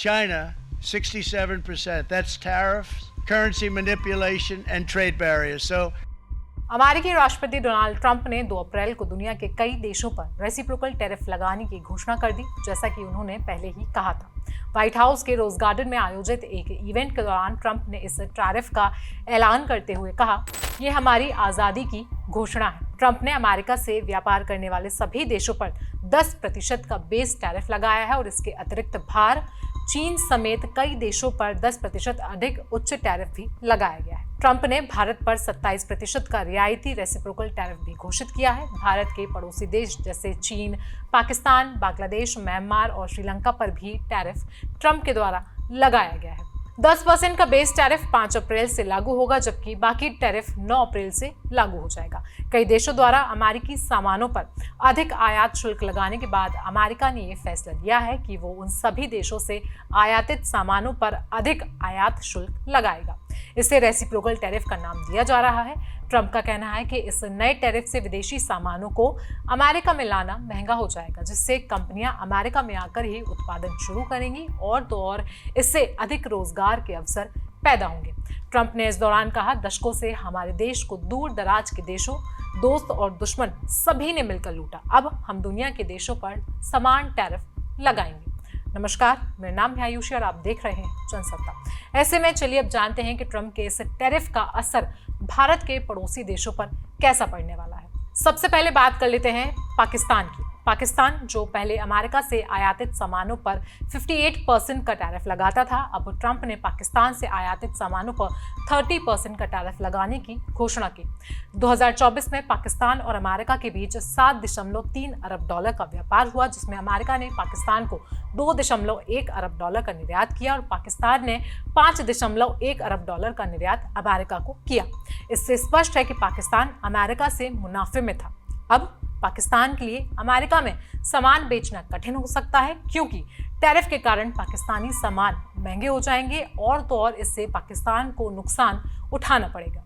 China, 67%. That's tariffs, currency manipulation, and trade barriers. So, अमेरिकी राष्ट्रपति Donald Trump ने 2 अप्रैल को दुनिया के कई देशों पर रेसिप्रोकल टैरिफ लगाने की घोषणा कर दी, जैसा कि उन्होंने पहले ही कहा था। व्हाइट हाउस के रोज गार्डन में आयोजित एक इवेंट के दौरान ट्रंप ने इस टैरिफ का ऐलान करते हुए कहा, ये हमारी आज़ादी की घोषणा है। ट्रंप ने अमेरिका से व्यापार करने वाले सभी देशों पर 10% का बेस टैरिफ लगाया है और इसके अतिरिक्त बाहर चीन समेत कई देशों पर 10% अधिक उच्च टैरिफ भी लगाया गया है। ट्रंप ने भारत पर 27% का रियायती रेसिप्रोकल टैरिफ भी घोषित किया है। भारत के पड़ोसी देश जैसे चीन, पाकिस्तान, बांग्लादेश, म्यांमार और श्रीलंका पर भी टैरिफ ट्रंप के द्वारा लगाया गया है। 10% का बेस टैरिफ 5 अप्रैल से लागू होगा, जबकि बाकी टैरिफ 9 अप्रैल से लागू हो जाएगा। कई देशों द्वारा अमेरिकी सामानों पर अधिक आयात शुल्क लगाने के बाद अमेरिका ने यह फैसला लिया है कि वो उन सभी देशों से आयातित सामानों पर अधिक आयात शुल्क लगाएगा। इसे रेसिप्रोकल टैरिफ का नाम दिया जा रहा है। ट्रंप का कहना है कि इस नए टैरिफ से विदेशी सामानों को अमेरिका में लाना महंगा हो जाएगा, जिससे कंपनियां अमेरिका में आकर ही उत्पादन शुरू करेंगी और तो और इससे अधिक रोजगार के अवसर पैदा होंगे। ट्रंप ने इस दौरान कहा, दशकों से हमारे देश को दूर दराज के देशों, दोस्त और दुश्मन सभी ने मिलकर लूटा। अब हम दुनिया के देशों पर समान टैरिफ लगाएंगे। नमस्कार, मेरा नाम है आयुषी और आप देख रहे हैं जनसत्ता। ऐसे में चलिए अब जानते हैं कि ट्रंप के इस टैरिफ का असर भारत के पड़ोसी देशों पर कैसा पड़ने वाला है। सबसे पहले बात कर लेते हैं पाकिस्तान की। पाकिस्तान जो पहले अमेरिका से आयातित सामानों पर 58% का टैरिफ लगाता था, अब ट्रंप ने पाकिस्तान से आयातित सामानों पर 30% का टैरिफ लगाने की घोषणा की। 2024 में पाकिस्तान और अमेरिका के बीच 7.3 अरब डॉलर का व्यापार हुआ, जिसमें अमेरिका ने पाकिस्तान को 2.1 अरब डॉलर का निर्यात किया और पाकिस्तान ने 5.1 अरब डॉलर का निर्यात अमेरिका को किया। इससे स्पष्ट है कि पाकिस्तान अमेरिका से मुनाफे में था। अब पाकिस्तान के लिए अमेरिका में सामान बेचना कठिन हो सकता है, क्योंकि टैरिफ के कारण पाकिस्तानी सामान महंगे हो जाएंगे और तो और इससे पाकिस्तान को नुकसान उठाना पड़ेगा।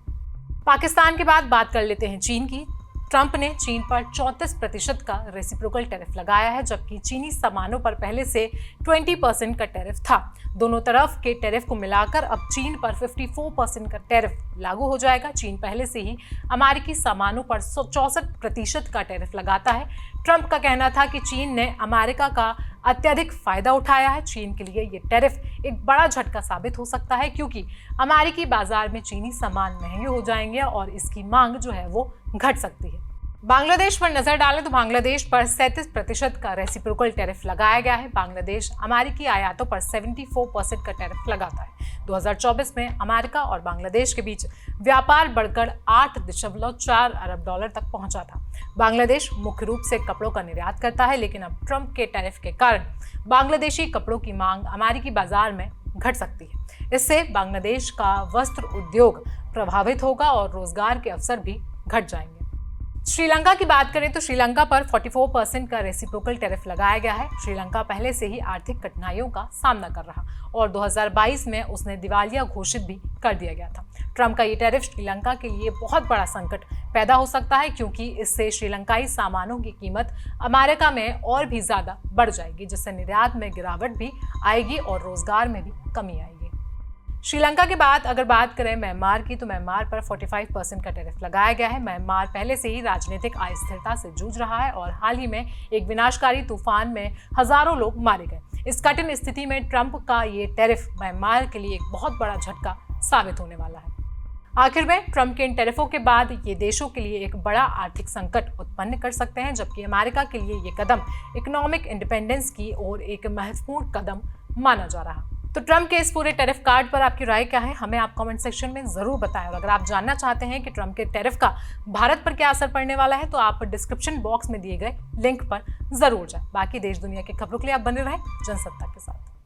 पाकिस्तान के बाद बात कर लेते हैं चीन की। ट्रंप ने चीन पर 34% का रेसिप्रोकल टैरिफ लगाया है, जबकि चीनी सामानों पर पहले से 20% का टैरिफ था। दोनों तरफ के टैरिफ को मिलाकर अब चीन पर 54% का टैरिफ लागू हो जाएगा। चीन पहले से ही अमेरिकी सामानों पर 64% का टैरिफ लगाता है। ट्रंप का कहना था कि चीन ने अमेरिका का अत्यधिक फायदा उठाया है। चीन के लिए ये टैरिफ एक बड़ा झटका साबित हो सकता है, क्योंकि अमेरिकी बाजार में चीनी सामान महंगे हो जाएंगे और इसकी मांग जो है वो घट सकती है। बांग्लादेश पर नजर डालें तो बांग्लादेश पर 37% का रेसिप्रोकल टैरिफ लगाया गया है। बांग्लादेश अमेरिकी आयातों पर 74% का टैरिफ लगाता है। 2024 में अमेरिका और बांग्लादेश के बीच व्यापार बढ़कर 8.4 अरब डॉलर तक पहुंचा था। बांग्लादेश मुख्य रूप से कपड़ों का निर्यात करता है, लेकिन अब ट्रंप के टैरिफ के कारण बांग्लादेशी कपड़ों की मांग अमेरिकी बाजार में घट सकती है। इससे बांग्लादेश का वस्त्र उद्योग प्रभावित होगा और रोजगार के अवसर भी घट जाएंगे। श्रीलंका की बात करें तो श्रीलंका पर 44% का रेसिप्रोकल टैरिफ लगाया गया है। श्रीलंका पहले से ही आर्थिक कठिनाइयों का सामना कर रहा और 2022 में उसने दिवालिया घोषित भी कर दिया गया था। ट्रंप का ये टैरिफ श्रीलंका के लिए बहुत बड़ा संकट पैदा हो सकता है, क्योंकि इससे श्रीलंकाई सामानों की कीमत अमेरिका में और भी ज्यादा बढ़ जाएगी, जिससे निर्यात में गिरावट भी आएगी और रोजगार में भी कमी आएगी। श्रीलंका के बाद अगर बात करें म्यांमार की, तो म्यांमार पर 45% का टैरिफ लगाया गया है। म्यांमार पहले से ही राजनीतिक अस्थिरता से जूझ रहा है और हाल ही में एक विनाशकारी तूफान में हजारों लोग मारे गए। इस कठिन स्थिति में ट्रंप का ये टैरिफ म्यांमार के लिए एक बहुत बड़ा झटका साबित होने वाला है। आखिर में ट्रंप के इन टैरिफों के बाद ये देशों के लिए एक बड़ा आर्थिक संकट उत्पन्न कर सकते हैं, जबकि अमेरिका के लिए ये कदम इकोनॉमिक इंडिपेंडेंस की ओर एक महत्वपूर्ण कदम माना जा रहा है। तो ट्रंप के इस पूरे टैरिफ कार्ड पर आपकी राय क्या है, हमें आप कमेंट सेक्शन में जरूर बताएं। और अगर आप जानना चाहते हैं कि ट्रंप के टैरिफ का भारत पर क्या असर पड़ने वाला है, तो आप डिस्क्रिप्शन बॉक्स में दिए गए लिंक पर जरूर जाएं। बाकी देश दुनिया की खबरों के लिए आप बने रहें जनसत्ता के साथ।